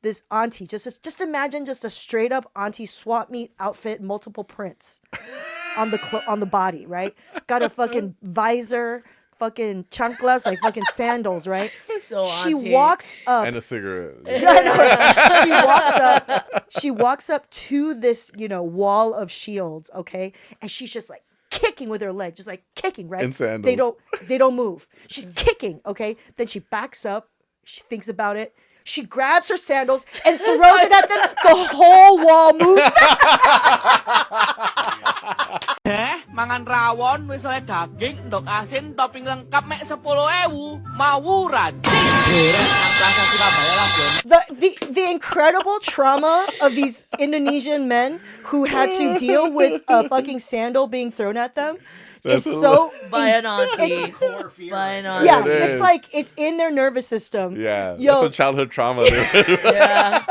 this auntie. Just imagine just a straight up auntie swap meet outfit, multiple prints on the body, right? Got a fucking visor, fucking chanclas, like fucking sandals, right? So she auntie. walks up And a cigarette. she walks up to this, wall of shields, okay? And she's just like kicking with her leg, just like kicking, right? In sandals. They don't move. She's kicking, okay? Then she backs up, she thinks about it. She grabs her sandals and throws it at them. The whole wall moves. Mangan rawon wis oleh daging, ndok asin, topping lengkap mek 10.000. Mawuran. The incredible trauma of these Indonesian men who had to deal with a fucking sandal being thrown at them is so by an auntie. By an auntie. Yeah, it's like it's in their nervous system. Yeah, Yo. that's a childhood trauma. Yeah.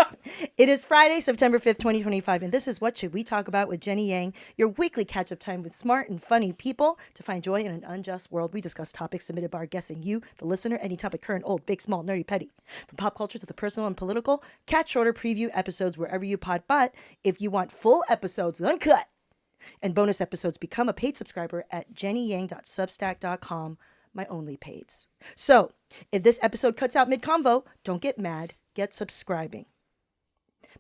It is Friday, September 5th, 2025, and this is What Should We Talk About with Jenny Yang, your weekly catch-up time with smart and funny people to find joy in an unjust world. We discuss topics submitted by our guests and you, the listener, any topic current, old, big, small, nerdy, petty. From pop culture to the personal and political, catch shorter preview episodes wherever you pod. But if you want full episodes uncut and bonus episodes, become a paid subscriber at jennyyang.substack.com, my ONLYPAIDS. So, if this episode cuts out mid-convo, don't get mad, get subscribing.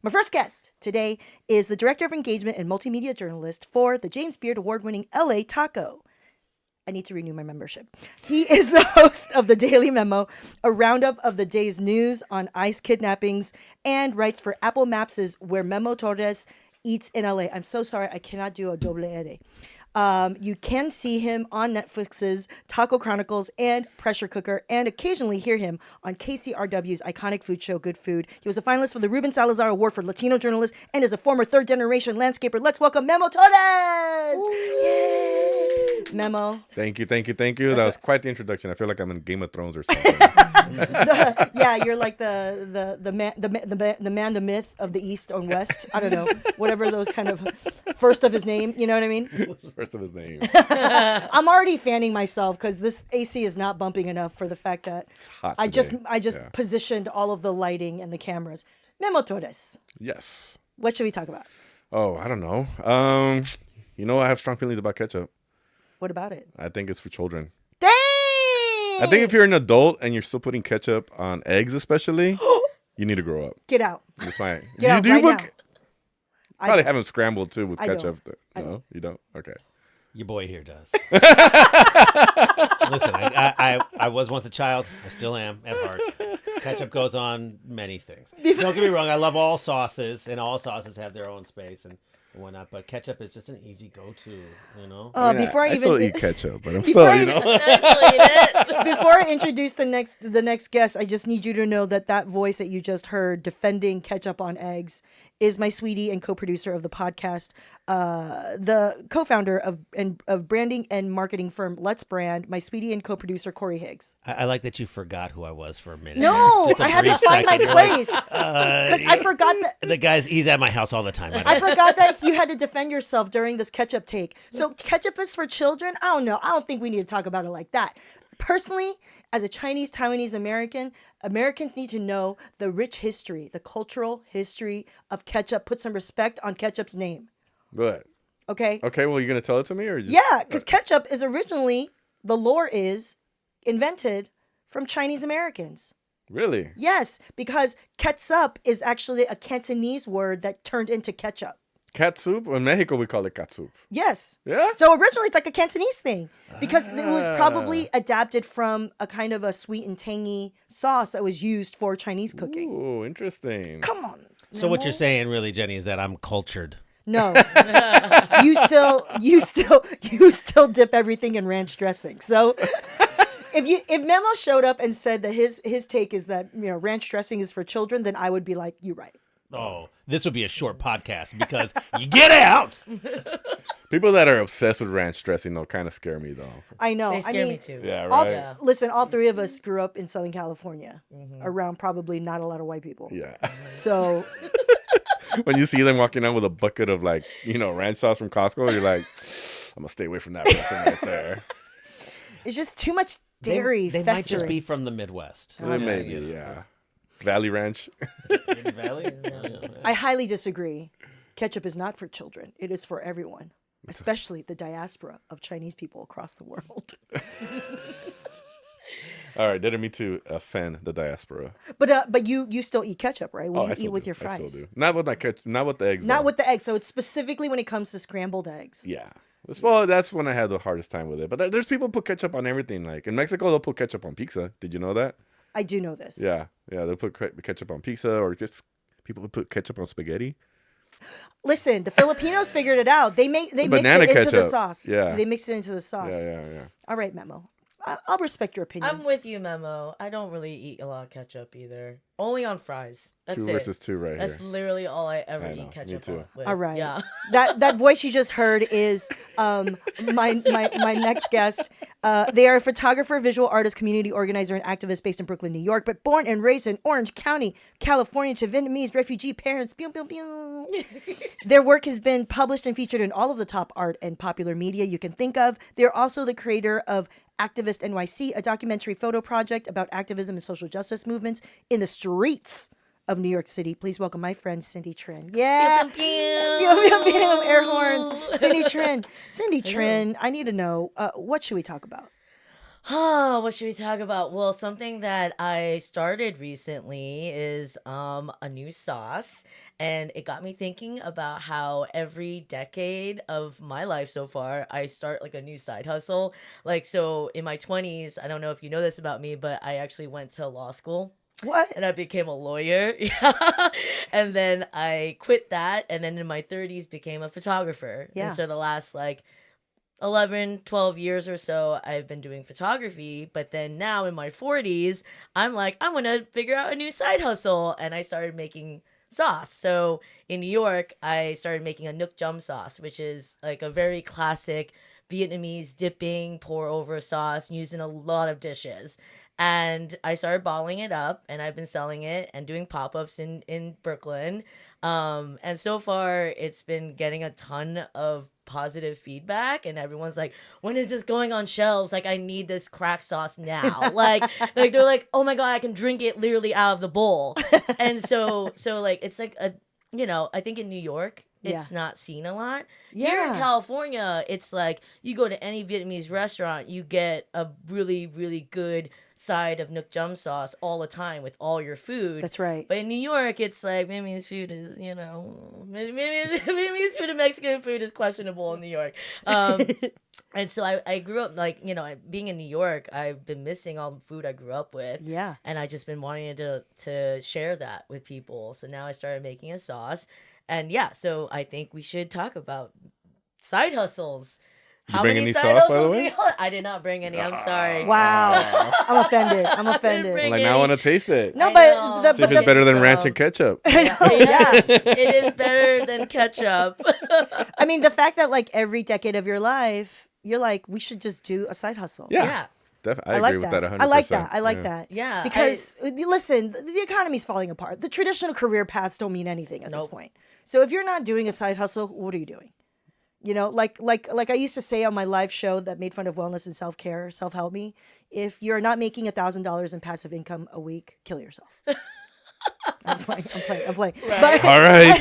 My first guest today is the Director of Engagement and Multimedia Journalist for the James Beard Award-winning LA Taco. I need to renew my membership. He is the host of the Daily Memo, a roundup of the day's news on ICE kidnappings, and writes for Apple Maps' Where Memo Torres Eats in LA. I'm so sorry, I cannot do a doble R. You can see him on Netflix's Taco Chronicles and Pressure Cooker, and occasionally hear him on KCRW's iconic food show, Good Food. He was a finalist for the Ruben Salazar Award for Latino Journalist and is a former third-generation landscaper. Let's welcome Memo Torres! Yay! Memo. Thank you. That was quite the introduction. I feel like I'm in Game of Thrones or something. Yeah, you're like the man, the myth of the East and West. I don't know, whatever those kind of first of his name. You know what I mean? First of his name. I'm already fanning myself because this AC is not bumping enough for the fact that hot I just today. positioned all of the lighting and the cameras. Memo Torres. Yes. What should we talk about? Oh, I don't know. I have strong feelings about ketchup. What about it? I think it's for children. Dang! I think if you're an adult and you're still putting ketchup on eggs, especially, you need to grow up. Get out. That's fine. Get out right now. Probably have them scrambled too with I ketchup. don't. No, you don't. Okay. Your boy here does. Listen, I was once a child. I still am at heart. Ketchup goes on many things. Don't get me wrong. I love all sauces, and all sauces have their own space and whatnot. But ketchup is just an easy go-to, I still eat ketchup, but I'm Before still, Before I introduce the next guest, I just need you to know that voice that you just heard defending ketchup on eggs is my sweetie and co-producer of the podcast, the co-founder of branding and marketing firm Let's Brand, my sweetie and co-producer Corey Higgs. I like that you forgot who I was for a minute. No, Just a I had to brief find my second. place because I forgot that. The guy's, he's at my house all the time. I forgot that you had to defend yourself during this ketchup take. So ketchup is for children? I don't know. I don't think we need to talk about it like that. Personally, as a Chinese, Taiwanese American, Americans need to know the rich history, the cultural history of ketchup. Put some respect on ketchup's name. Good. Okay? Okay, well, you're going to tell it to me? Or Yeah, because ketchup is originally, the lore is, invented from Chinese Americans. Really? Yes, because ketchup is actually a Cantonese word that turned into ketchup. Catsup? In Mexico, we call it catsup. Yes. Yeah? So originally it's like a Cantonese thing because it was probably adapted from a kind of a sweet and tangy sauce that was used for Chinese cooking. Ooh, interesting. Come on. So what you're saying, really, Jenny, is that I'm cultured. No. you still dip everything in ranch dressing. So if Memo showed up and said that his take is that, ranch dressing is for children, then I would be like, you're right. Oh, this would be a short podcast because you get out. People that are obsessed with ranch dressing, though, kind of scare me, though. I know. They scare me too. Yeah, All, right? Listen, all three of us grew up in Southern California around probably not a lot of white people. Yeah. So When you see them walking out with a bucket of, ranch sauce from Costco, you're like, I'm going to stay away from that person right there. it's just too much dairy They might festering. just be from the Midwest. Maybe, yeah. Valley Ranch. Hidden Valley. I highly disagree. Ketchup is not for children. It is for everyone, especially the diaspora of Chinese people across the world. All right, didn't mean to offend the diaspora. But you still eat ketchup, right? When I you still eat with do. your I fries. still do. Not with my ketchup. Not with the eggs. Not though. with the eggs. So it's specifically when it comes to scrambled eggs. Yeah. Well, that's when I had the hardest time with it. But there's people who put ketchup on everything. Like in Mexico, they'll put ketchup on pizza. Did you know that? I do know this. Yeah. They'll put ketchup on pizza, or just people who put ketchup on spaghetti. Listen, the Filipinos figured it out. They mix it Banana into the ketchup. sauce. Yeah. They mix it into the sauce. Yeah. All right, Memo. I'll respect your opinions. I'm with you, Memo. I don't really eat a lot of ketchup either. Only on fries. That's 2 it. versus 2 right That's here. literally all I ever I know, eat me ketchup too. on with. All right. Yeah. That voice you just heard is my next guest. They are a photographer, visual artist, community organizer, and activist based in Brooklyn, New York, but born and raised in Orange County, California, to Vietnamese refugee parents. Pew, pew, pew. Their work has been published and featured in all of the top art and popular media you can think of. They're also the creator of Activist NYC, a documentary photo project about activism and social justice movements in the streets of New York City. Please welcome my friend Cindy Trinh. Yeah. Pew, pew, Pew, pew, air horns. Cindy Trinh. Cindy Trinh, I need to know, what should we talk about? Oh, what should we talk about? Well, something that I started recently is a new sauce, and it got me thinking about how every decade of my life so far, I start like a new side hustle. Like, so in my 20s, I don't know if you know this about me, but I actually went to law school. What? And I became a lawyer. Yeah. And then I quit that, and then in my 30s became a photographer. Yeah. And so the last 11, 12 years or so, I've been doing photography. But then now in my 40s, I'm like, I'm going to figure out a new side hustle. And I started making sauce. So in New York, I started making a Nook Jum sauce, which is like a very classic Vietnamese dipping, pour over sauce used in a lot of dishes. And I started bottling it up, and I've been selling it and doing pop-ups in Brooklyn. And so far, it's been getting a ton of positive feedback, and everyone's like, when is this going on shelves? Like, I need this crack sauce now. like they're like, oh my God, I can drink it literally out of the bowl. And so like, it's like I think in New York, it's not seen a lot. Here in California, it's like you go to any Vietnamese restaurant, you get a really, really good side of Nook Jum sauce all the time with all your food. That's right. But in New York, it's like Vietnamese food is, Vietnamese food and Mexican food is questionable in New York. And so I grew up being in New York, I've been missing all the food I grew up with. Yeah. And I just been wanting to share that with people. So now I started making a sauce. And so I think we should talk about side hustles. You bring any sauce, by the way? I did not bring any. I'm sorry. Wow. I'm offended. I'm offended. bring Like, now I want to taste it. No, I but know. See if it's better than ranch and ketchup. Yes, it is better than ketchup. I mean, the fact that like every decade of your life, you're like, we should just do a side hustle. Yeah. I like agree with that 100%. I like that. I like that. Yeah, Because listen, the economy's falling apart. The traditional career paths don't mean anything at this Nope. point. So if you're not doing a side hustle, what are you doing? You know, like I used to say on my live show that made fun of wellness and self-care, self-help me, if you're not making $1,000 in passive income a week, kill yourself. I'm playing. Right. But, All right.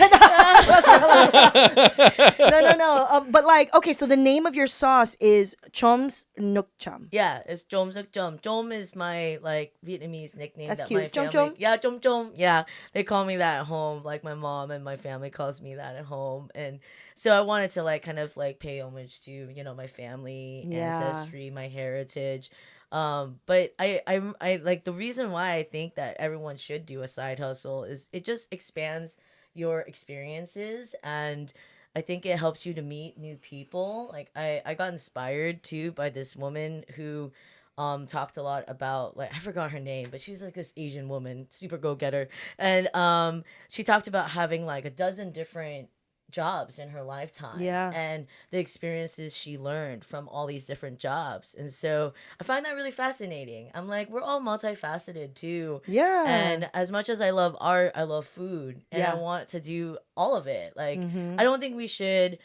no. But like, okay, so the name of your sauce is Chom's Nook Chum. Yeah, it's Jom Suk Jom. Jom is my Vietnamese nickname. That's that cute. My Jom family, Jom? Yeah, Jom Jom. Yeah, they call me that at home. Like my mom and my family calls me that at home, and so I wanted to kind of pay homage to my family, ancestry, my heritage. But I like the reason why I think that everyone should do a side hustle is it just expands your experiences, and I think it helps you to meet new people. Like I got inspired too by this woman who talked a lot about I forgot her name, but she's like this Asian woman, super go-getter, and she talked about having a dozen different jobs in her lifetime, and the experiences she learned from all these different jobs. And so I find that really fascinating. I'm like, we're all multifaceted too. Yeah. And as much as I love art, I love food, and I want to do all of it. I don't think we should,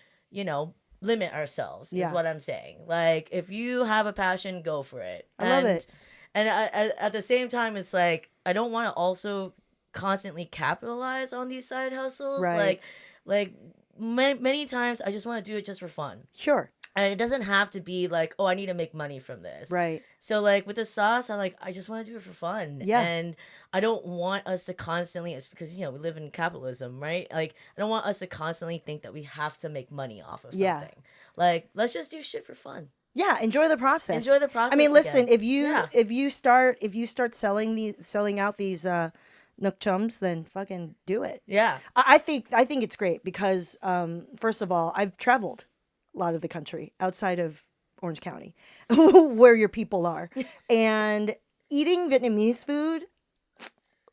limit ourselves is what I'm saying. If you have a passion, go for it. I love it. And at the same time, it's I don't want to also constantly capitalize on these side hustles. Right. Like many times I just want to do it just for fun. Sure. And it doesn't have to be like, oh, I need to make money from this. Right. So like with the sauce, I'm like, I just want to do it for fun. Yeah. And I don't want us to constantly, it's because, you know, we live in capitalism, right? Like, I don't want us to constantly think that we have to make money off of something. Yeah. Like, let's just do shit for fun. Yeah, enjoy the process. Enjoy the process. I mean, listen, again. if you start selling out these Nook Chums, then fucking do it. Yeah. I think it's great because first of all, I've traveled a lot of the country outside of Orange County, where your people are, and eating Vietnamese food.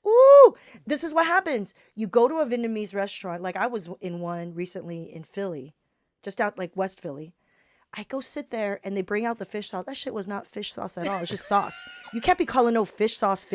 Ooh, this is what happens. You go to a Vietnamese restaurant, like I was in one recently in Philly, just out like West Philly. I go sit there and they bring out the fish sauce. That shit was not fish sauce at all. It's just sauce. You can't be calling no fish sauce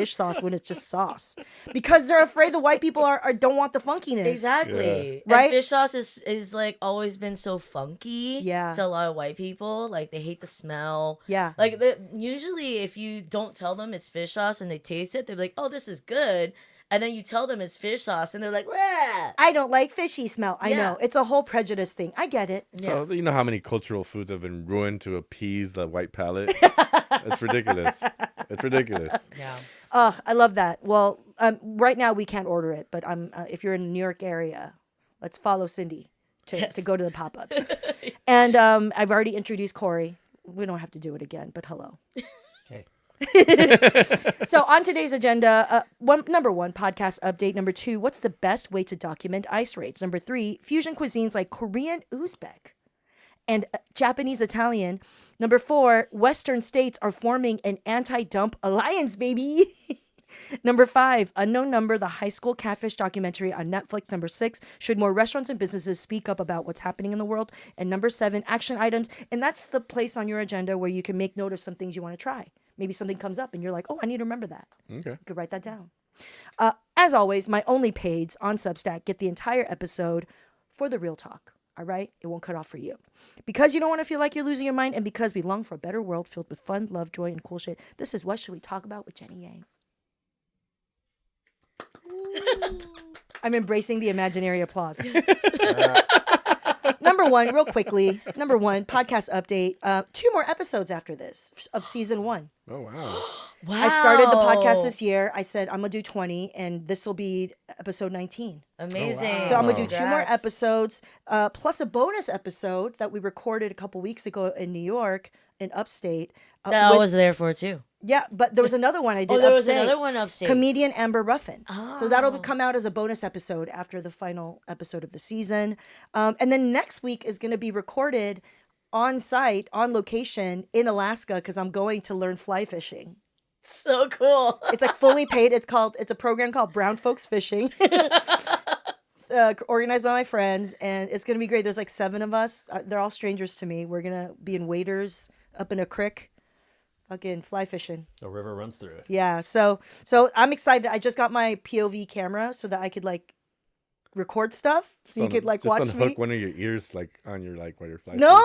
when it's just sauce, because they're afraid the white people don't want the funkiness. Exactly. Yeah. Right? And fish sauce is like always been so funky Yeah. to a lot of white people. Like they hate the smell. Yeah. Like usually if you don't tell them it's fish sauce and they taste it, they're like, oh, this is good. And then you tell them it's fish sauce and they're like, "Wah!" I don't like fishy smell. I Yeah. know. It's a whole prejudice thing. I get it. Yeah. So you know how many cultural foods have been ruined to appease the white palate? It's ridiculous. It's ridiculous. Yeah. I love that. Well, right now we can't order it, but if you're in the New York area, let's follow Cindy to go to the pop-ups. And I've already introduced Corey. We don't have to do it again, but hello. Okay. So on today's agenda, number 1, podcast update. Number 2, what's the best way to document ice raids? Number 3, fusion cuisines like Korean Uzbek and Japanese Italian. Number 4, Western states are forming an anti-dump alliance, baby. Number 5, Unknown Number, the high school catfish documentary on Netflix. Number 6, should more restaurants and businesses speak up about what's happening in the world? And number 7, action items. And that's the place on your agenda where you can make note of some things you want to try. Maybe something comes up and you're like, oh, I need to remember that. Okay. You could write that down. As always, my ONLYPAIDS on Substack get the entire episode for the real talk. All right? It won't cut off for you. Because you don't want to feel like you're losing your mind, and because we long for a better world filled with fun, love, joy, and cool shit. This is What Should We Talk About with Jenny Yang. I'm embracing the imaginary applause. Number 1, real quickly. Number 1, podcast update. 2 more episodes after this of season 1. Oh wow. Wow. I started the podcast this year. I said, I'm going to do 20, and this will be episode 19. Amazing. Oh, wow. So I'm going to do 2 more Congrats. episodes, plus a bonus episode that we recorded a couple weeks ago in New York, in upstate. That I with- was there for too. yeah, but there was another one I did Oh, there was upstate. another one upstate. Comedian Amber Ruffin. So that'll Oh. come out as a bonus episode after the final episode of the season. And then next week is going to be recorded on site, on location in Alaska, because I'm going to learn fly fishing. So cool. It's like fully paid. It's a program called Brown Folks Fishing. Organized by my friends, and it's going to be great. There's like 7 of us. They're all strangers to me. We're going to be in waders up in a creek, fucking fly fishing. A river runs through it. Yeah, so I'm excited. I just got my POV camera so that I could like record stuff, so you could like just watch unhook me. one of your ears like on your like while you're flying. No,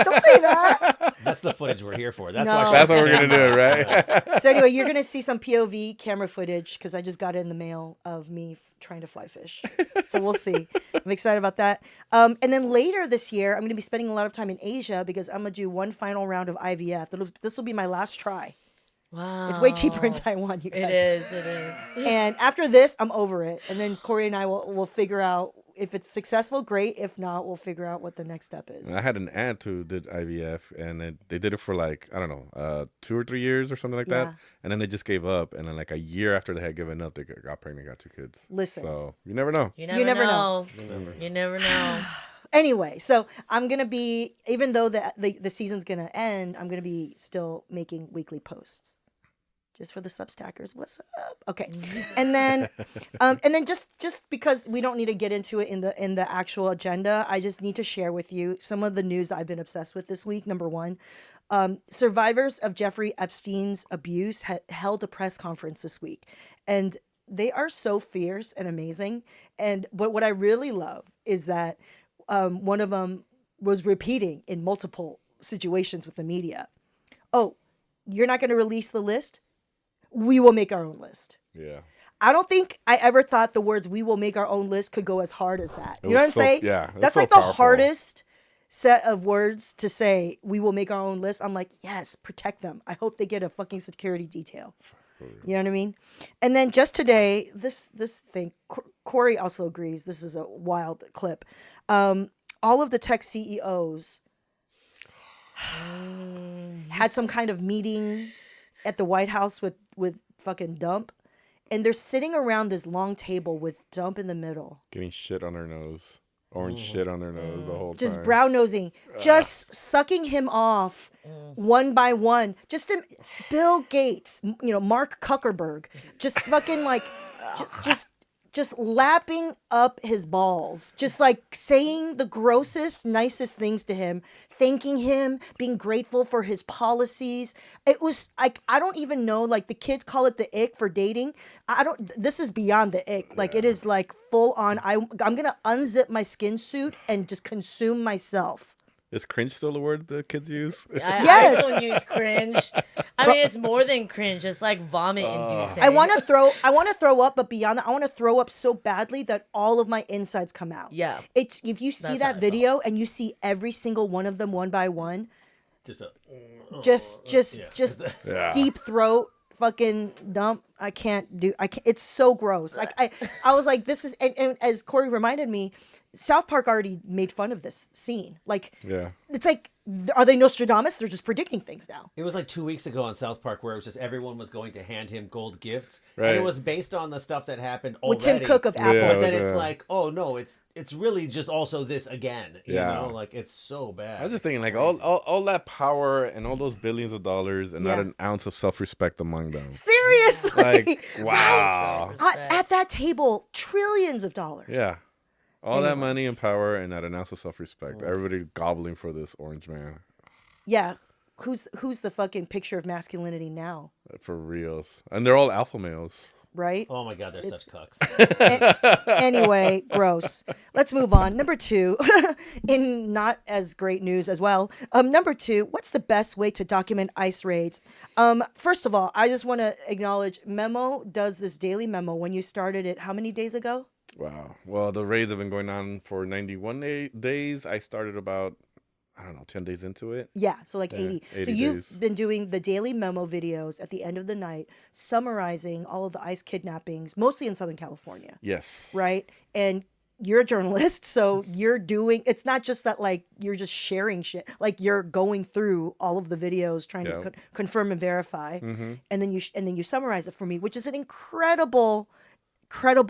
don't say that. That's the footage we're here for. That's No. why. That's what we're gonna do, right? So anyway, you're gonna see some POV camera footage because I just got it in the mail of me trying to fly fish. So we'll see. I'm excited about that. And then later this year, I'm gonna be spending a lot of time in Asia because I'm gonna do one final round of IVF. This will be my last try. Wow. It's way cheaper in Taiwan, you guys. It is. And after this, I'm over it. And then Corey and I will figure out if it's successful, great. If not, we'll figure out what the next step is. I had an aunt who did IVF, and they did it for like, I don't know, 2 or 3 years or something like Yeah. that. And then they just gave up. And then like a year after they had given up, they got pregnant, got 2 kids. Listen. So you never know. You never know. Never. You never know. Anyway, so I'm going to be, even though the season's going to end, I'm going to be still making weekly posts. Just for the Substackers, what's up? Okay, and then just because we don't need to get into it in the actual agenda, I just need to share with you some of the news I've been obsessed with this week. Number 1, survivors of Jeffrey Epstein's abuse held a press conference this week, and they are so fierce and amazing. But what I really love is that one of them was repeating in multiple situations with the media. Oh, you're not going to release the list? We will make our own list. Yeah. I don't think I ever thought the words "we will make our own list" could go as hard as that. You know what I'm so- saying? yeah, it was that's so like the powerful. hardest set of words to say. We will make our own list. I'm like, yes, protect them. I hope they get a fucking security detail. You know what I mean? And then just today, this thing, Corey also agrees. This is a wild clip. All of the tech CEOs had some kind of meeting at the White House with fucking Dump, and they're sitting around this long table with Dump in the middle, Getting shit on their nose. Orange shit on their nose the whole just time. brown nosing, just sucking him off one by one. Bill Gates, Mark Zuckerberg, just fucking like, just lapping up his balls, just like saying the grossest, nicest things to him, thanking him, being grateful for his policies. It was like, I don't even know, like the kids call it the ick for dating. This is beyond the ick. Like it is like full on, I'm going to unzip my skin suit and just consume myself. Is cringe still a word that kids use? I Yes. don't use cringe. I mean, it's more than cringe. It's like vomit inducing. I want to throw up, but beyond that, I want to throw up so badly that all of my insides come out. Yeah. It's if you see That's how I that video and you see every single one of them one by one, Just just Yeah. deep throat fucking Dump. I can't. It's so gross. Like I was like, this is, and as Corey reminded me, South Park already made fun of this scene. Like, Yeah. it's like, are they Nostradamus? They're just predicting things now. It was like 2 weeks ago on South Park where it was just everyone was going to hand him gold gifts, Right. and it was based on the stuff that happened already. With Tim Cook of Apple. But then Yeah. it's like, oh no, it's really just also this again. You Yeah. know, like it's so bad. I was just thinking, like, all that power and all those billions of dollars and not Yeah. an ounce of self-respect among them. Seriously. Like, wow. At that table, trillions of dollars. Yeah. All that Anyway. money and power and not an ounce of self-respect. Everybody gobbling for this orange man. Yeah. Who's the fucking picture of masculinity now? For reals. And they're all alpha males. Right? Oh my god, they're such cucks. Anyway, gross. Let's move on. Number 2, in not as great news as well. Number 2, what's the best way to document ICE raids? First of all, I just want to acknowledge Memo does this daily memo. When you started it, how many days ago? Wow. Well, the raids have been going on for 91 days. I started about, 10 days into it. Yeah, so like Yeah, 80. 80 So you've days. been doing the daily memo videos at the end of the night, summarizing all of the ICE kidnappings, mostly in Southern California, Yes. right? And you're a journalist, so you're doing, it's not just that like you're just sharing shit, like you're going through all of the videos trying Yeah. to confirm and verify, Mm-hmm. and then you summarize it for me, which is an incredible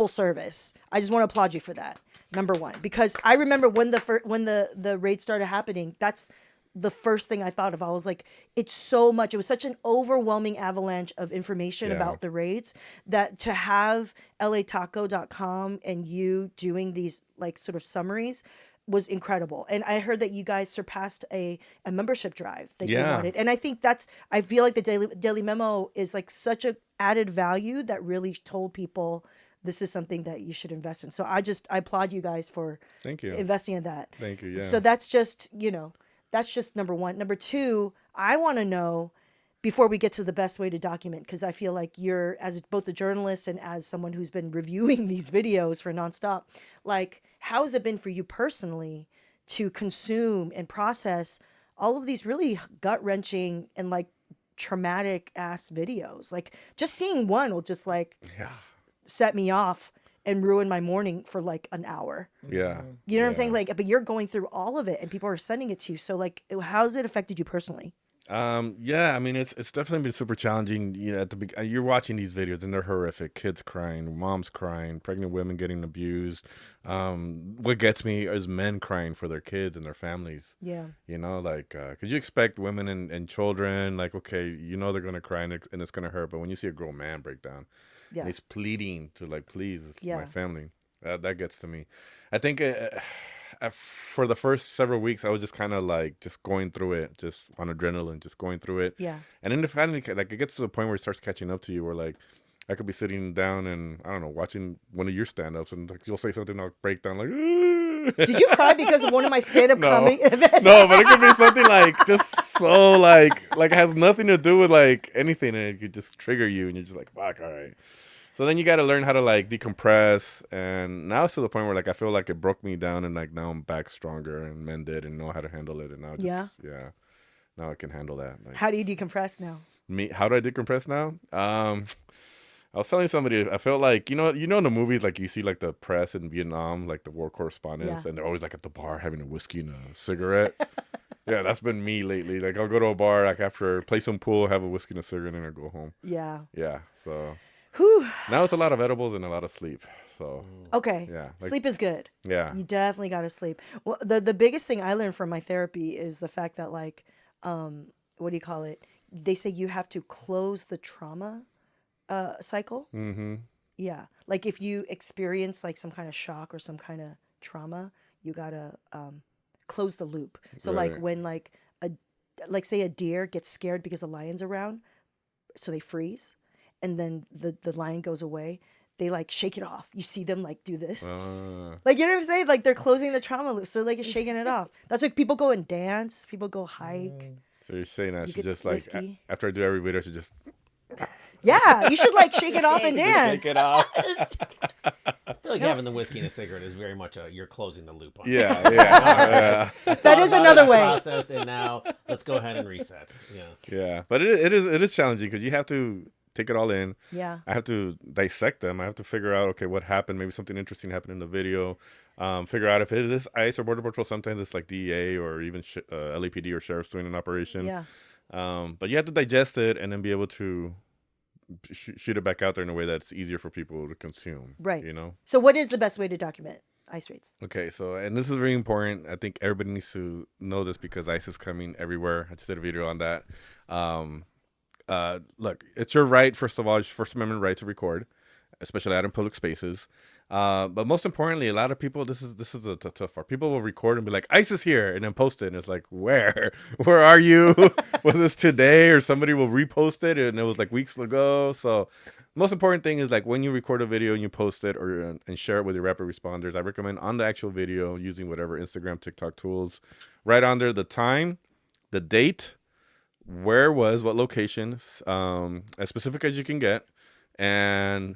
service. I just want to applaud you for that. Number 1, because I remember when the raid started happening, that's the first thing I thought of. I was like, it's so much. It was such an overwhelming avalanche of information Yeah. about the raids that to have lataco.com and you doing these like sort of summaries was incredible. And I heard that you guys surpassed a membership drive that you Yeah. wanted. And I think I feel like the daily memo is like such a added value that really told people this is something that you should invest in. So I applaud you guys for Thank you. investing in that. Thank you. Yeah. So that's just, that's just number 1. Number 2, I want to know, before we get to the best way to document, because I feel like you're, as both a journalist and as someone who's been reviewing these videos for nonstop, like, how has it been for you personally to consume and process all of these really gut-wrenching and like traumatic ass videos? Like, just seeing one will just like set me off and ruin my morning for like an hour. Yeah. You know what I'm saying? Like, but you're going through all of it and people are sending it to you. So like, how's it affected you personally? Yeah, I mean, it's definitely been super challenging. You're watching these videos and they're horrific. Kids crying, moms crying, pregnant women getting abused. What gets me is men crying for their kids and their families. Yeah. Like, could you expect women and children, like, okay, they're going to cry and it's going to hurt. But when you see a grown man break down, Yeah. and he's pleading to like, please, it's Yeah. my family. That gets to me. I think for the first several weeks, I was just kind of like just going through it, just on adrenaline, just going through it. Yeah. And then finally, like, it gets to the point where it starts catching up to you, where like I could be sitting down and I don't know, watching one of your stand-ups, and like you'll say something, I'll break down like. Did you cry because of one of my stand-up No. comedy events? No, but it could be something like just so like it has nothing to do with like anything, and it could just trigger you, and you're just like, fuck, all right. So then you got to learn how to like decompress, and now it's to the point where like I feel like it broke me down, and like now I'm back stronger and mended and know how to handle it, and now yeah, now I can handle that. Like, How do you decompress now? how do I decompress now? I was telling somebody, I felt like, you know in the movies, like you see like the press in Vietnam, like the war correspondents, and they're always like at the bar having a whiskey and a cigarette. Yeah, that's been me lately. Like I'll go to a bar, like after play some pool, have a whiskey and a cigarette, and then I go home. Yeah. Yeah, so Whew. now it's a lot of edibles and a lot of sleep. So Okay. yeah, like, Sleep is good. yeah, You definitely got to sleep. Well, the biggest thing I learned from my therapy is the fact that like, what do you call it? They say you have to close the trauma cycle. mm-hmm. Yeah. Like if you experience like some kind of shock or some kind of trauma, you gotta close the loop. So like Right. when like say a deer gets scared because a lion's around, so they freeze, and then the lion goes away. They like shake it off. You see them like do this. Like, you know what I'm saying? Like they're closing the trauma loop. So like it's shaking it off. That's why people go and dance. People go hike. So you're saying I You should get just like whiskey. after I do every video, I should just Yeah, you should like shake it off and dance. take it off. I feel like having the whiskey and a cigarette is very much you're closing the loop on. Yeah, yeah, That is another way. Process, and now let's go ahead and reset. Yeah. yeah. But it is challenging because you have to take it all in. Yeah. I have to dissect them. I have to figure out, okay, what happened. Maybe something interesting happened in the video. Figure out if it is ICE or Border Patrol. Sometimes it's like DEA or even LAPD or sheriff's doing an operation. Yeah. But you have to digest it and then be able to shoot it back out there in a way that's easier for people to consume. Right. You know? So what is the best way to document ICE raids? Okay, so, and this is very important. I think everybody needs to know this because ICE is coming everywhere. I just did a video on that. Look, it's your right, first of all, it's First Amendment right to record, especially out in public spaces. But most importantly, a lot of people, this is the tough part. People will record and be like, ICE is here, and then post it, and it's like, where are you? Was this today? Or somebody will repost it, and it was like weeks ago. So most important thing is like when you record a video and you post it or and share it with your rapid responders, I recommend on the actual video using whatever Instagram, TikTok tools, right under the time, the date, where it was, what location, as specific as you can get, and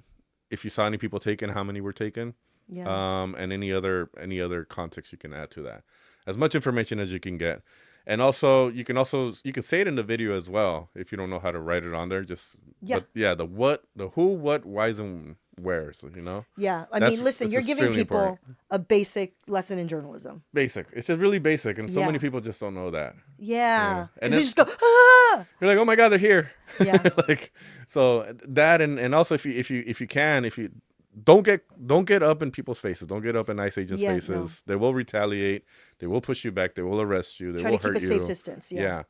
if you saw any people taken, how many were taken, and any other context you can add to that. As much information as you can get. And also you can say it in the video as well if you don't know how to write it on there. The what, the who, what, whys, and wheres, you know? Yeah. I mean, listen, you're giving people a basic lesson in journalism. Basic. It's just really basic, and so many people just don't know that. Yeah. And Because they just go, ah! You're like, oh my God, they're here. Yeah. Like, so that, and also if you don't get up in people's faces. Don't get up in ICE agents' faces. They will retaliate. They will push you back. They will arrest you. They will hurt you. Try to keep a safe distance. Yeah.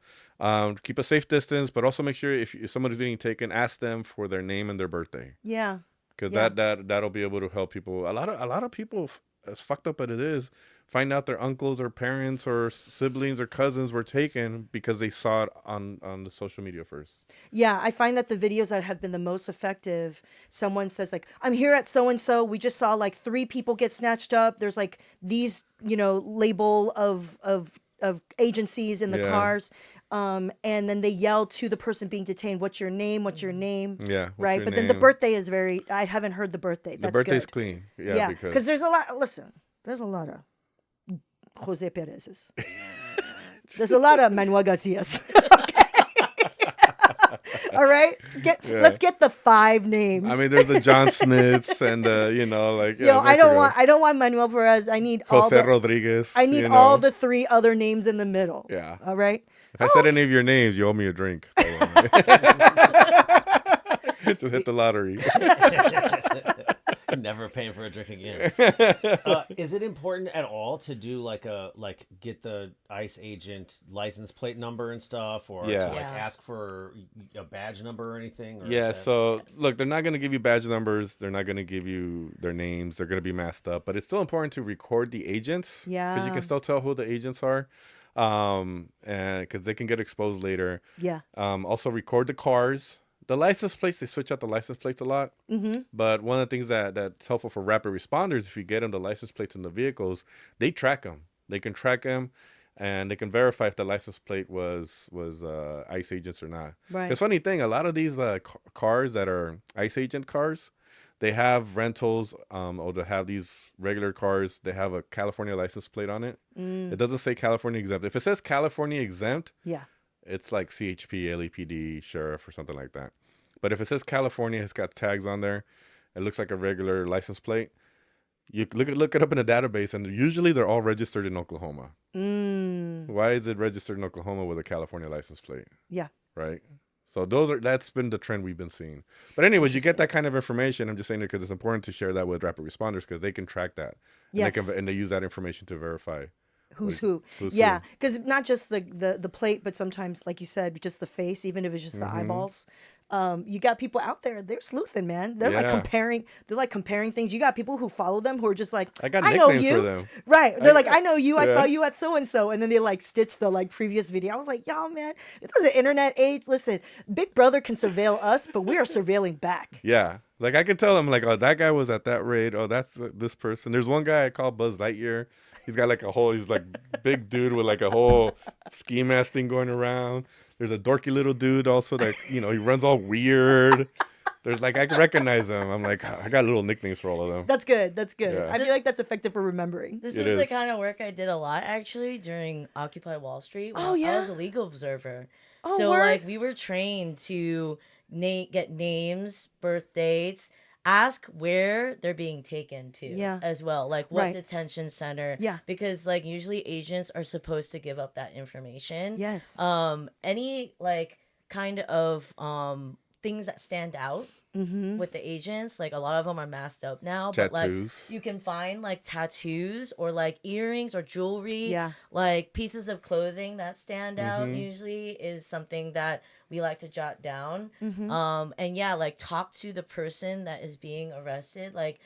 Keep a safe distance, but also make sure if somebody's being taken, ask them for their name and their birthday. Yeah. Because that'll be able to help people. A lot of people, as fucked up as it is, find out their uncles or parents or siblings or cousins were taken because they saw it on the social media first. Yeah, I find that the videos that have been the most effective, someone says like, I'm here at so-and-so. We just saw like 3 people get snatched up. There's like these, label of agencies in the cars. And then they yell to the person being detained, what's your name? What's your name? Yeah. Right. But then the birthday is I haven't heard the birthday. That's the birthday's good. clean. Yeah. Yeah. Because Because there's a lot of Jose Perez's. There's a lot of Manuel Garcias. Okay. All right. Let's get the 5 names. I mean, there's the John Smiths and I don't want Manuel Perez. I need Jose Rodriguez. I need all the 3 other names in the middle. Yeah. All right. If I said any of your names, you owe me a drink. Just hit the lottery. Never paying for a drink again. Is it important at all to do get the ICE agent license plate number and stuff, or to ask for a badge number or anything? Or look, they're not going to give you badge numbers. They're not going to give you their names. They're going to be masked up, but it's still important to record the agents. Yeah. Because you can still tell who the agents are. And because they can get exposed later. Yeah. Also record the cars. The license plates, they switch out the license plates a lot. Mm-hmm. But one of the things that's helpful for rapid responders, if you get them the license plates in the vehicles, they track them. They can track them, and they can verify if the license plate was ICE agents or not. Right. Because funny thing, a lot of these cars that are ICE agent cars, they have rentals, or they have these regular cars. They have a California license plate on it. It doesn't say California exempt. If it says California exempt, Yeah. it's like CHP, LAPD, sheriff, or something like that. But if it says California, it's got tags on there. It looks like a regular license plate. You look it up in a database, and usually they're all registered in Oklahoma. So why is it registered in Oklahoma with a California license plate? Yeah. Right. So that's been the trend we've been seeing. But anyways, you get that kind of information. I'm just saying it because it's important to share that with rapid responders because they can track that. Yes. And they use that information to verify Who's who. Yeah, because not just the plate, but sometimes, like you said, just the face, even if it's just the eyeballs. You got people out there, they're sleuthing, man. They're like comparing things. You got people who follow them who are just like, I got know nicknames you. for them. Right. They're like, I know you. I saw you at so-and-so. And then they like stitch the like previous video. I was like, y'all, man, this is an internet age. Listen, Big Brother can surveil us, but we are surveilling back. Yeah. Like I could tell them like, oh, that guy was at that raid. Oh, that's this person. There's one guy I call Buzz Lightyear. He's got like he's like big dude with like a whole ski mask thing going around. There's a dorky little dude also that, he runs all weird. There's like, I can recognize him. I'm like, I got little nicknames for all of them. That's good. That's good. Yeah. I feel like that's effective for remembering. This It is the is. kind of work I did a lot actually during Occupy Wall Street. When Oh, I yeah? was a legal observer. Oh, So word? like we were trained to get names, birth dates, ask where they're being taken to Yeah. as well. Like what Right. detention center. Yeah. Because like usually agents are supposed to give up that information. Yes. Any like kind of things that stand out Mm-hmm. with the agents, like a lot of them are masked up now, but like Tattoos. you can find like tattoos or like earrings or jewelry, Yeah. like pieces of clothing that stand out usually is something that we like to jot down. And yeah, like talk to the person that is being arrested, like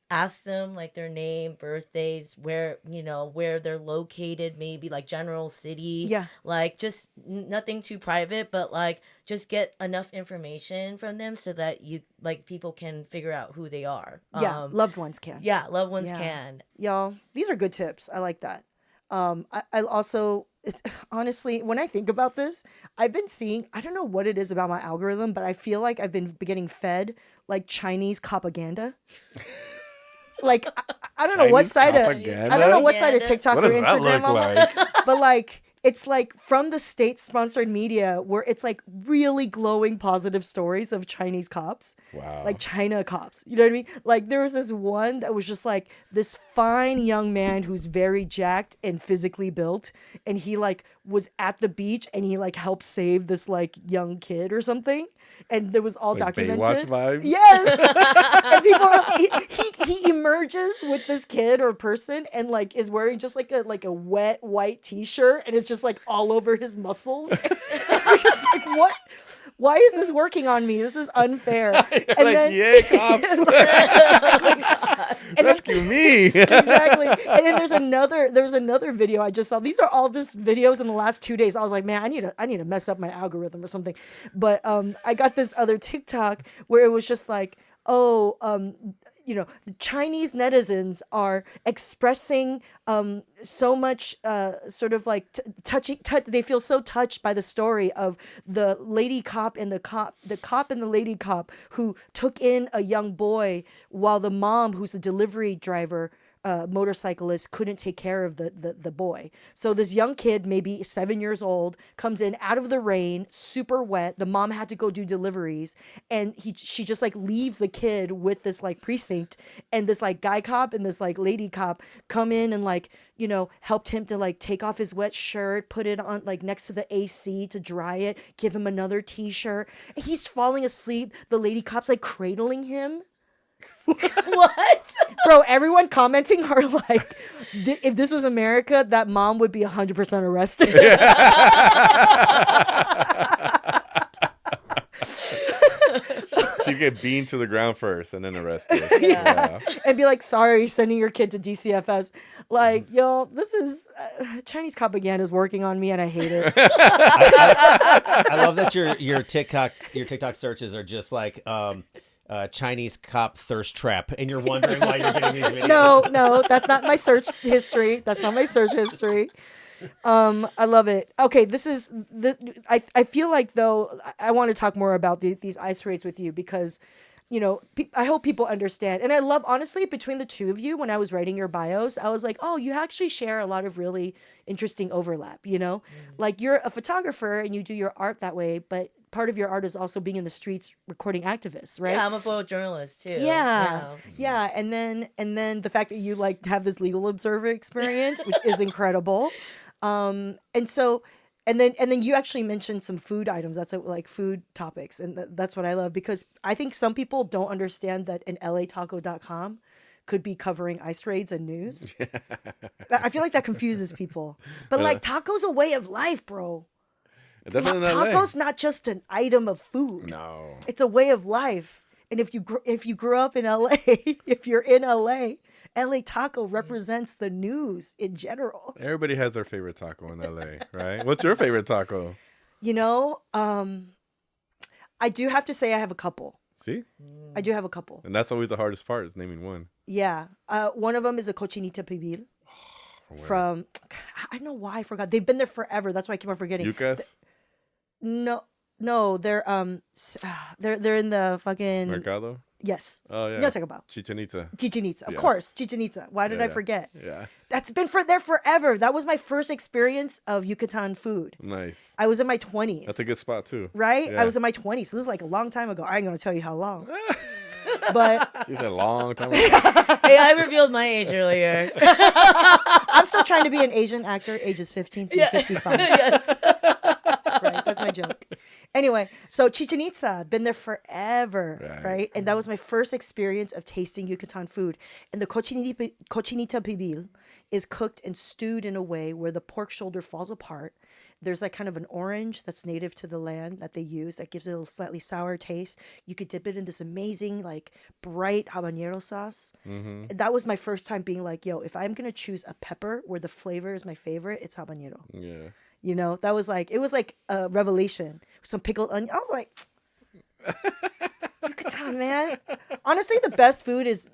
ask them like their name, birthdays, where they're located, maybe like general city. Yeah. Like just nothing too private, but like just get enough information from them so that people can figure out who they are. Yeah. Loved ones can. Yeah, loved ones Yeah. can. Y'all, these are good tips. I like that. I also, honestly, when I think about this, I've been seeing, I don't know what it is about my algorithm, but I feel like I've been getting fed like Chinese propaganda. Like, I don't know what Chinese side propaganda? I don't know what side of Propaganda? TikTok What or does that Instagram look I'm on, like? but like, it's like from the state-sponsored media where it's like really glowing positive stories of Chinese cops. Wow. Like China cops. You know what I mean? Like there was this one that was just like this fine young man who's very jacked and physically built. And he like was at the beach and he like helped save this like young kid or something. And there was all Like documented. Baywatch vibes? Yes. And people are, he emerges with this kid or person and like is wearing just like a wet white t-shirt and it's just like all over his muscles. You're just like, what? Why is this working on me? This is unfair. And like, yay, cops. And Rescue me. exactly. And then there's another video I just saw. These are all just videos in the last 2 days. I was like, man, I need to mess up my algorithm or something. But I got this other TikTok where it was just like, the Chinese netizens are expressing so much sort of like they feel so touched by the story of the lady cop and the cop and the lady cop who took in a young boy while the mom, who's a delivery driver, motorcyclist, couldn't take care of the boy. So this young kid, maybe 7 years old, comes in out of the rain, super wet. The mom had to go do deliveries, and she just like leaves the kid with this like precinct, and this like guy cop and this like lady cop come in and like helped him to like take off his wet shirt, put it on like next to the AC to dry it, give him another t-shirt. He's falling asleep. The lady cop's like cradling him. What? Bro, everyone commenting are like, if this was America, that mom would be 100% arrested. She'd get beamed to the ground first and then arrested. Yeah. And be like, sorry, sending your kid to DCFS. Like, yo, this is Chinese propaganda is working on me and I hate it. I love that your TikTok searches are just like Chinese cop thirst trap, and you're wondering why you're getting these videos. No, that's not my search history. I love it. Okay, I feel like though I want to talk more about these ICE raids with you because I hope people understand. And I love, honestly, between the two of you, when I was writing your bios, I was like, oh, you actually share a lot of really interesting overlap, Like you're a photographer and you do your art that way, but part of your art is also being in the streets recording activists, right? Yeah, I'm a photojournalist too. Yeah. And then the fact that you like have this legal observer experience, which is incredible. And then you actually mentioned some food items. That's like food topics. And that's what I love, because I think some people don't understand that an LAtaco.com could be covering ICE raids and news. I feel like that confuses people. But like taco's a way of life, bro. Taco's not just an item of food. No. It's a way of life. And if you grew up in LA, if you're in LA Taco represents the news in general. Everybody has their favorite taco in LA, right? What's your favorite taco? I do have to say I have a couple. See? I do have a couple. And that's always the hardest part, is naming one. Yeah. One of them is a cochinita pibil from, I don't know why I forgot. They've been there forever. That's why I keep on forgetting. Yucas? No, they're in the fucking Mercado? Yes. Oh, yeah. You know what I'm talking about. Chichen Itza. Of Yes. course. Chichen Itza. Why did I forget? Yeah. That's been there forever. That was my first experience of Yucatan food. Nice. I was in my 20s. That's a good spot, too. Right? Yeah. I was in my 20s. So this is like a long time ago. I ain't going to tell you how long. But She said a long time ago. Hey, I revealed my age earlier. I'm still trying to be an Asian actor, ages 15 through 55. Yes. Right? That's my joke. Anyway, so Chichen Itza, been there forever, right? And that was my first experience of tasting Yucatan food. And the cochinita pibil is cooked and stewed in a way where the pork shoulder falls apart. There's like kind of an orange that's native to the land that they use that gives it a slightly sour taste. You could dip it in this amazing, like, bright habanero sauce. Mm-hmm. That was my first time being like, yo, if I'm going to choose a pepper where the flavor is my favorite, it's habanero. Yeah. That was like, it was like a revelation. Some pickled onion. I was like, Yucatan, man. Honestly, the best food is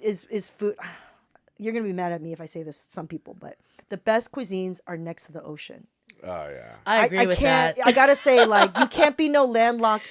food. You're going to be mad at me if I say this, some people, but the best cuisines are next to the ocean. Oh, yeah. I agree with that. I gotta say, like, you can't be no landlocked.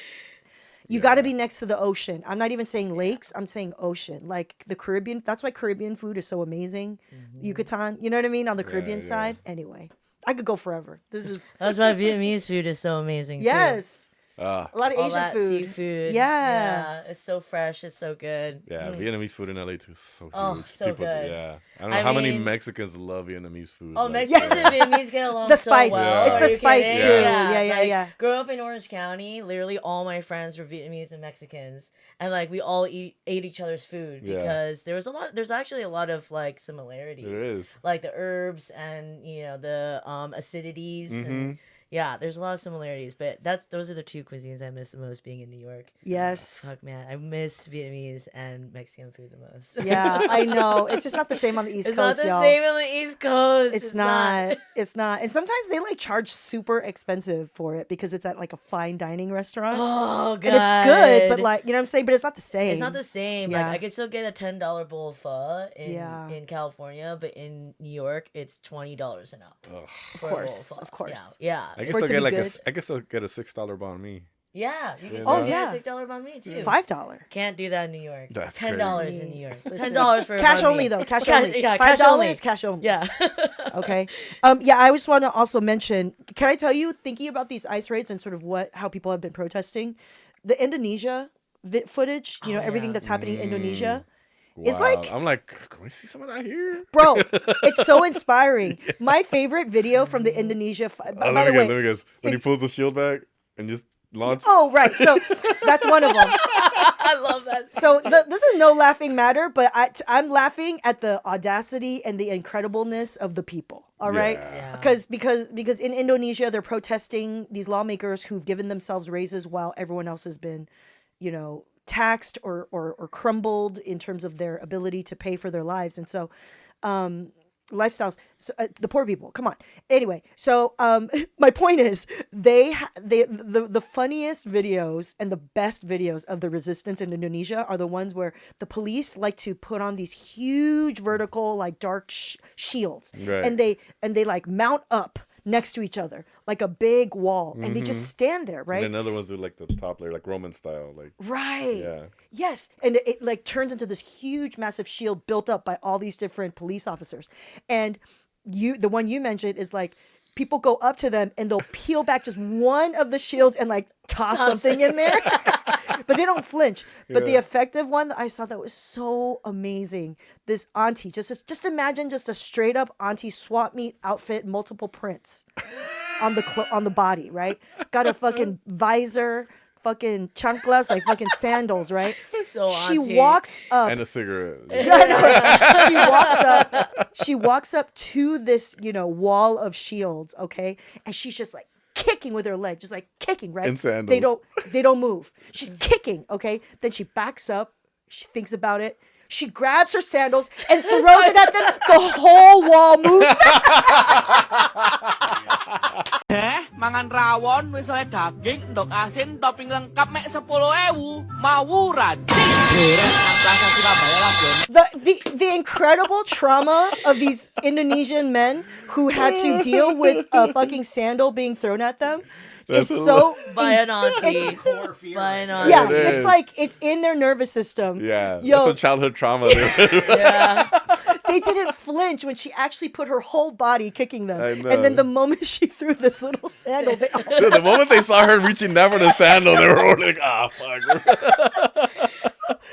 You gotta be next to the ocean. I'm not even saying lakes. I'm saying ocean. Like the Caribbean. That's why Caribbean food is so amazing. Mm-hmm. Yucatan. You know what I mean? On the Caribbean side. Anyway, I could go forever. That's why Vietnamese food is so amazing. Yes. Too. A lot of All Asian that food. Seafood. Yeah. It's so fresh. It's so good. Yeah, Vietnamese food in LA too is so huge. Oh, so good. Yeah. I don't know how many Mexicans love Vietnamese food. Oh, Mexicans and Vietnamese get along The so spice. well. It's the spice too. Yeah. Grew up in Orange County. Literally all my friends were Vietnamese and Mexicans. And like we all ate each other's food because there's actually a lot of like similarities. It is. Like the herbs and the acidities and there's a lot of similarities, but those are the two cuisines I miss the most being in New York. Yes. Fuck man, I miss Vietnamese and Mexican food the most. Yeah, I know. It's just not the same on the East It's Coast, not the y'all. same on the East Coast. It's not. It's not. And sometimes they like charge super expensive for it because it's at like a fine dining restaurant. Oh god. And it's good, but like, you know what I'm saying? But it's not the same. It's not the same. Yeah. Like I could still get a $10 bowl of pho in California, but in New York it's $20 and up. Of course. Yeah. I For it guess to I'll be get good. I guess I'll get a $6 banh mi. Yeah, you can Yeah. still Oh, get yeah. a $6 banh mi too. $5. Can't do that in New York. That's $10 in crazy. New York. Listen, $10 for a cash banh mi. only though. Cash Cash- only. yeah, $5 cash only. cash only. Yeah. Okay. Yeah, I just want to also mention, can I tell you, thinking about these ICE raids and sort of how people have been protesting, the Indonesia footage, everything that's happening in Indonesia. Wow. It's like, I'm like, can we see some of that here? bro, it's so inspiring. My favorite video from the Indonesia, by Let the me way, guess. When he pulls the shield back and just launch. oh, right. So that's one of them. I love that. So this is no laughing matter, but I'm laughing at the audacity and the incredibleness of the people. All right, Yeah. because in Indonesia they're protesting these lawmakers who've given themselves raises while everyone else has been, taxed or crumbled in terms of their ability to pay for their lives, and so lifestyles. So, the poor people. Come on. Anyway, so my point is, the funniest videos and the best videos of the resistance in Indonesia are the ones where the police like to put on these huge vertical like dark shields, Right. and they like mount up next to each other, like a big wall, and they just stand there, And right? then another ones do like the top layer, like Roman style, like Right. yeah. Yes, and it like turns into this huge, massive shield built up by all these different police officers, and the one you mentioned is like people go up to them and they'll peel back just one of the shields and like toss something in there, but they don't flinch. But the effective one that I saw that was so amazing. This auntie, just imagine just a straight up auntie swap meet outfit, multiple prints on the body, right? Got a fucking visor, fucking chanclas, like fucking sandals, right? So She auntie. walks up. And a cigarette. She walks up to this, wall of shields, okay? And she's just like kicking with her leg, just like kicking, right? In sandals. They don't move. She's kicking, okay? Then she backs up, she thinks about it. She grabs her sandals and throws it at them. The whole wall moves. Mangan rawon wis oleh daging, ndok asin, topping lengkap mek 10.000. Mawuran. Plaza Surabaya lah, Jon. The incredible trauma of these Indonesian men who had to deal with a fucking sandal being thrown at them is so By an auntie. It's a core fear. By an auntie. yeah, It it's is. like it's in their nervous system. Yeah. Yo. That's some childhood trauma. Yeah. They didn't flinch when she actually put her whole body kicking them. I know. And then the moment she threw this little sandal, they all Dude, the moment they saw her reaching down for the sandal, they were all like, ah, fuck.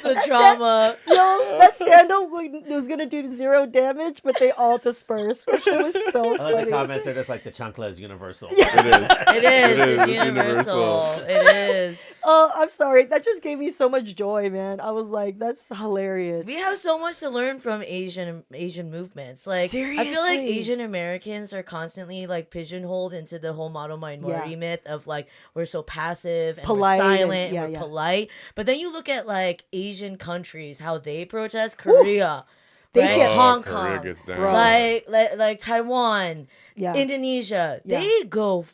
The trauma. that sandal was gonna do 0 damage, but they all dispersed. That shit was so I like the funny. comments are just like the chancla is universal. It is. It is. is. It's It's universal. universal. It is. Oh, I'm sorry. That just gave me so much joy, man. I was like, that's hilarious. We have so much to learn from Asian movements. Like I feel like Seriously. Asian Americans are constantly like pigeonholed into the whole model minority Yeah. myth of like we're so passive and Polite we're and- silent and, yeah, we're yeah. polite. But then you look at like Asian countries, how they protest. Korea, They right? get- Hong Korea Kong, gets down. Bro. like Taiwan, Yeah. Indonesia. Yeah. They go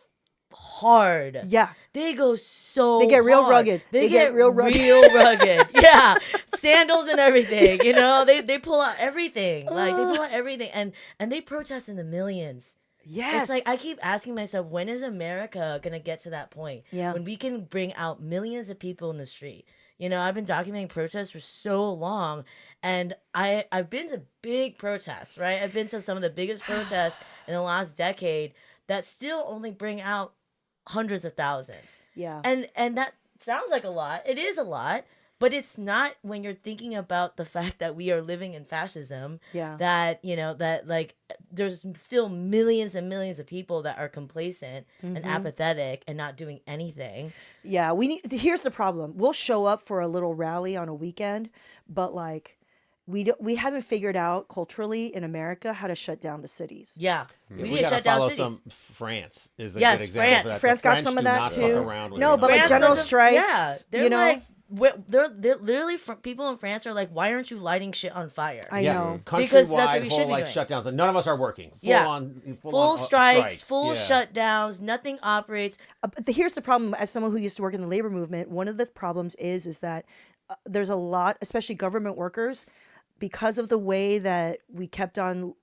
hard. Yeah. They go so They get real hard. rugged. They, They get get real rugged. real rugged. Yeah. Sandals and everything. They pull out everything. Like they pull out everything and they protest in the millions. Yes. It's like I keep asking myself, when is America gonna get to that point? Yeah. When we can bring out millions of people in the street. I've been documenting protests for so long, and I've been to big protests, right? I've been to some of the biggest protests in the last decade that still only bring out hundreds of thousands. yeah. And that sounds like a lot. It is a lot, but it's not when you're thinking about the fact that we are living in fascism. Yeah. That that like there's still millions and millions of people that are complacent and apathetic and not doing anything. Yeah, here's the problem. We'll show up for a little rally on a weekend, but like we haven't figured out culturally in America how to shut down the cities. Yeah, we We need to gotta shut down follow cities. some. France is a Yes, good example. France. Of that. France The got some of do that not fuck too. around with No, it. but like France general doesn't- strikes, Yeah, they're you know? like they're literally people in France are like, why aren't you lighting shit on fire? I Yeah, know. Because that's what countrywide we whole should be like doing. shutdowns. And none of us are working. Yeah. Full on, Strikes, full Yeah. shutdowns, nothing operates. But here's the problem. As someone who used to work in the labor movement, one of the problems is that there's a lot, especially government workers, because of the way that we kept on,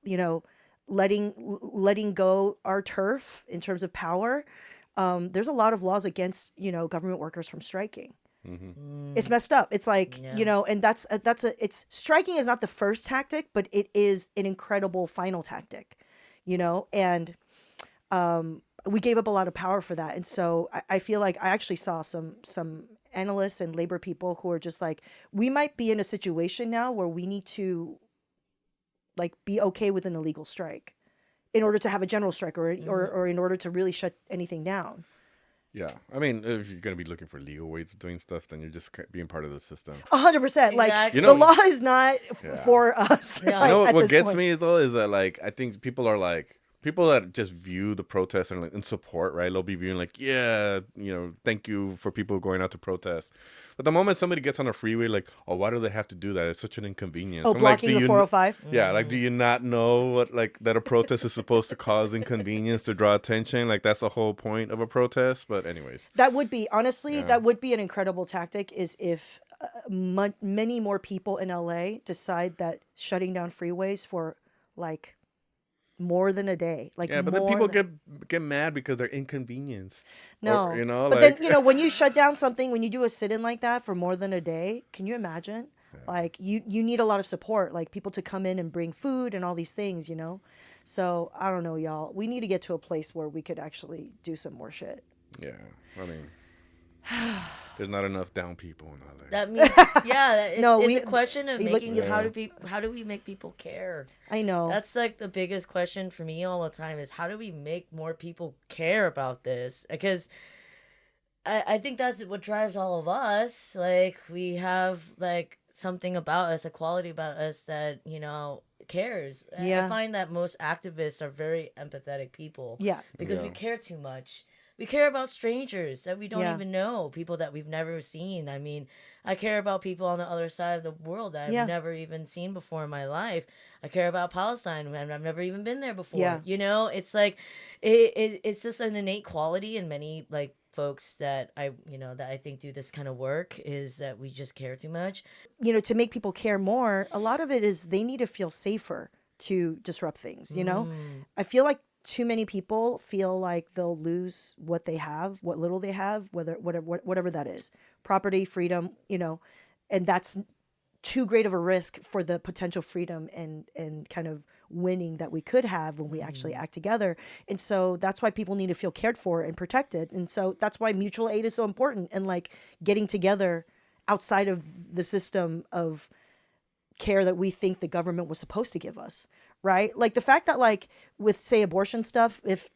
letting go our turf in terms of power. There's a lot of laws against, government workers from striking. It's messed up. It's like, and it's striking is not the first tactic, but it is an incredible final tactic, and we gave up a lot of power for that. And so I feel like I actually saw some analysts and labor people who are just like, we might be in a situation now where we need to like be okay with an illegal strike in order to have a general strike or in order to really shut anything down. Yeah. I mean, if you're going to be looking for legal ways of doing stuff, then you're just being part of the system. 100%. Like Exactly. You know- the law is not Yeah. for us. No. right, You know at what this gets point. me is that like I think people that just view the protest and like in support, right? They'll be viewing like, yeah, thank you for people going out to protest. But the moment somebody gets on a freeway, like, oh, why do they have to do that? It's such an inconvenience. Oh, I'm like, blocking do the you 405. Yeah, like, do you not know what that a protest is supposed to cause inconvenience to draw attention? Like, that's the whole point of a protest. But anyways, That would be, honestly, that would be an incredible tactic is if many more people in LA decide that shutting down freeways for like more than a day. Like, Yeah, but then people than- get mad because they're inconvenienced. no, Or, you know, but like then, you know, when you shut down something, when you do a sit-in like that for more than a day, can you imagine? Like, you need a lot of support, like people to come in and bring food and all these things, you know? So I don't know, y'all. We need to get to a place where we could actually do some more shit. yeah, I mean, there's not enough down people in LA. That means, yeah, it's a question of making how do we make people care? I know. That's like the biggest question for me all the time is how do we make more people care about this? Because I think that's what drives all of us. Like, we have like something about us, a quality about us that, you know, cares. Yeah. I find that most activists are very empathetic people. Yeah. Because we Yeah. care too much. We care about strangers that we don't Yeah. even know, people that we've never seen. I mean, I care about people on the other side of the world that I've Yeah. never even seen before in my life. I care about Palestine, and I've never even been there before. Yeah. You know, it's like it's just an innate quality in many like folks that I think do this kind of work is that we just care too much. You know, to make people care more, a lot of it is they need to feel safer to disrupt things, you know? I feel like too many people feel like they'll lose what they have, what little they have, whatever that is. Property, freedom, you know, and that's too great of a risk for the potential freedom and kind of winning that we could have when we actually act together. And so that's why people need to feel cared for and protected. And so that's why mutual aid is so important, and like getting together outside of the system of care that we think the government was supposed to give us, right? Like the fact that like with say abortion stuff, if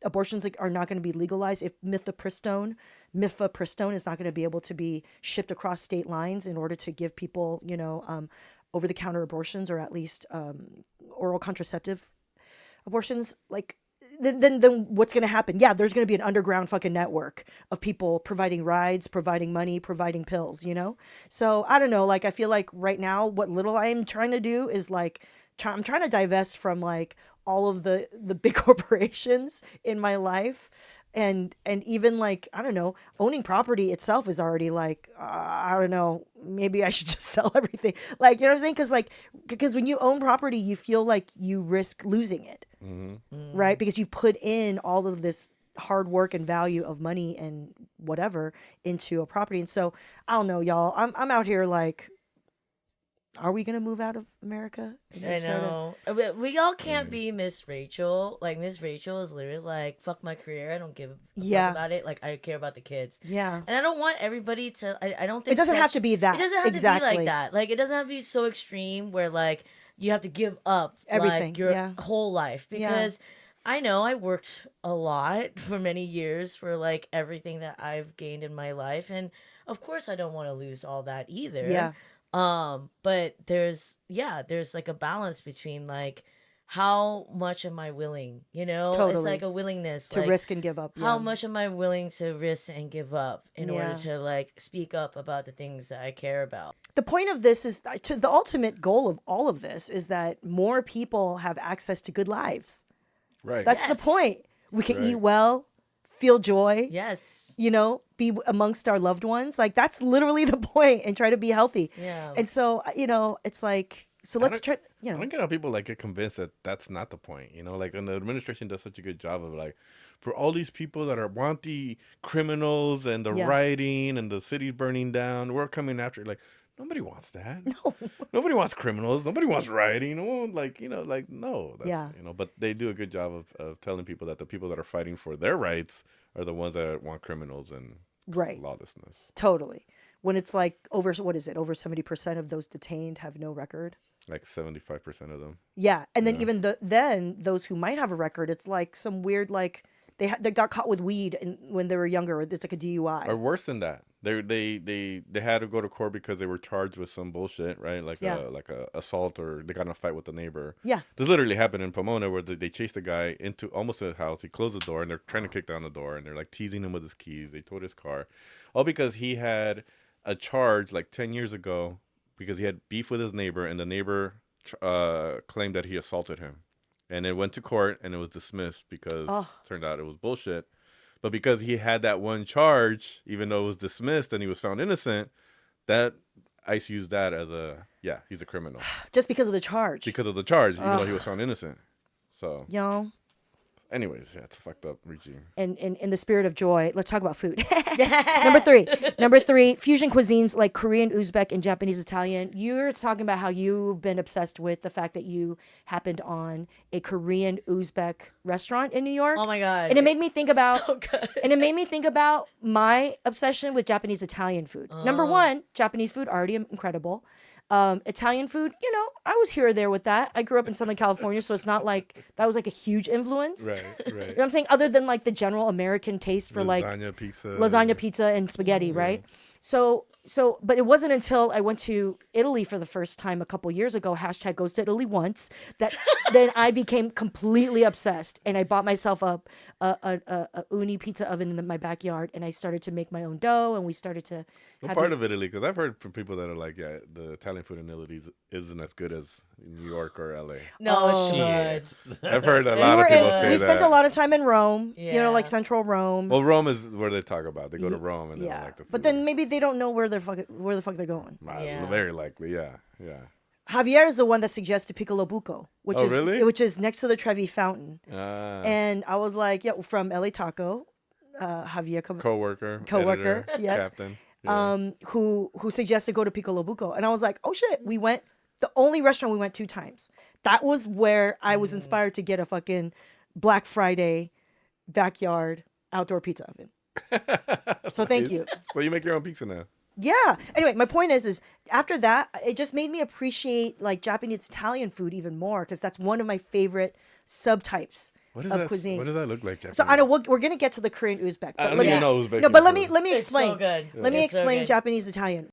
abortions like, are not going to be legalized, if mifepristone is not going to be able to be shipped across state lines in order to give people, you know, over-the-counter abortions, or at least oral contraceptive abortions, like then what's going to happen? Yeah, there's going to be an underground fucking network of people providing rides, providing money, providing pills, you know? So I don't know, like I feel like right now what little I'm trying to do is like I'm trying to divest from like all of the big corporations in my life. And even like, I don't know, owning property itself is already like, I don't know, maybe I should just sell everything. Like, you know what I'm saying? Because when you own property, you feel like you risk losing it, right? Because you put in all of this hard work and value of money and whatever into a property. And so I don't know, y'all, I'm out here like, are we going to move out of America? I know. We all can't be Miss Rachel. Like, Miss Rachel is literally like, fuck my career. I don't give a fuck about it. Like, I care about the kids. Yeah. And I don't want everybody to, I don't think It doesn't have to be that. It doesn't have Exactly. to be like that. Like, it doesn't have to be so extreme where, like, you have to give up Everything, like, your yeah. whole life. Because I know I worked a lot for many years for, like, everything that I've gained in my life. And, of course, I don't want to lose all that either. Yeah. But there's like a balance between like how much am I willing, you know? Totally. It's like a willingness To like, risk and give up. how yeah. much am I willing to risk and give up in order Yeah. to like speak up about the things that I care about? The point of this is the ultimate goal of all of this is that more people have access to good lives. Right. That's the Yes. point. We can Right. eat well, feel joy, Yes. you know, be amongst our loved ones. Like that's literally the point, and try to be healthy. Yeah. And so, you know, it's like, so let's try, you I know, don't get how people like get convinced that that's not the point. You know, like, and the administration does such a good job of like, for all these people that want the criminals and the Yeah. rioting and the cities burning down, we're coming after. Like, nobody wants that. No, nobody wants criminals. Nobody wants rioting. No one, like, you know, like, no. That's, Yeah. You know, but they do a good job of telling people that the people that are fighting for their rights are the ones that want criminals and right. lawlessness. Totally. When it's like over 70% of those detained have no record. Like 75% of them. Yeah, and then even then those who might have a record, it's like some weird like they got caught with weed when they were younger. Or it's like a DUI. Or worse than that, they had to go to court because they were charged with some bullshit, right? Like a assault, or they got in a fight with a neighbor. Yeah. This literally happened in Pomona, where they chased a guy into almost a house. He closed the door, and they're trying to kick down the door, and they're like teasing him with his keys. They towed his car, all because he had a charge like 10 years ago because he had beef with his neighbor, and the neighbor claimed that he assaulted him. And it went to court, and it was dismissed because it turned out it was bullshit. But because he had that one charge, even though it was dismissed and he was found innocent, that ICE used that as he's a criminal. Just because of the charge. Because of the charge, even though he was found innocent. So, Y'all. anyways, yeah, it's a fucked up regime. And in the spirit of joy, let's talk about food. Number three, fusion cuisines like Korean, Uzbek, and Japanese Italian. You're talking about how you've been obsessed with the fact that you happened on a Korean Uzbek restaurant in New York. Oh my God. And it made me think about So good. and it made me think about my obsession with Japanese Italian food. Number one, Japanese food already incredible. Italian food, you know, I was here or there with that. I grew up in Southern California, so it's not like that was like a huge influence. Right, You know right. what I'm saying? Other than like the general American taste for like lasagna, pizza, and spaghetti, right? So, but it wasn't until I went to Italy for the first time a couple years ago, hashtag goes to Italy once, that then I became completely obsessed. And I bought myself a uni pizza oven in my backyard, and I started to make my own dough, and we started to What have part these- of Italy? Because I've heard from people that are like, yeah, the Italian food in Italy isn't as good as New York or LA. No, it's good. I've heard a we lot were of people in, say we that. spent a lot of time in Rome, you know, like Yeah. central Rome. Well, Rome is where they talk about. They go to Rome and they don't Yeah, like the food. but then maybe they don't know where the fuck they're going. Yeah. Very likely, yeah. Javier is the one that suggested Piccolo Buco, which Oh, is really? which is next to the Trevi Fountain. Ah, And I was like, yeah, from LA Taco, Javier, coworker, Coworker, editor, yes. captain. Yeah. who suggested go to Piccolo Buco, and I was like, oh shit, we went. The only restaurant we went 2 times. That was where I was inspired to get a fucking Black Friday backyard outdoor pizza oven. So thank you. So you make your own pizza now. Yeah. Anyway, my point is after that, it just made me appreciate like Japanese Italian food even more because that's one of my favorite subtypes What is of that? cuisine. What does that look like, Japanese? So I know we're gonna get to the Me I don't let even me know Uzbek no, but food. let me It's so explain. good. Let me It's so explain good. Japanese Italian.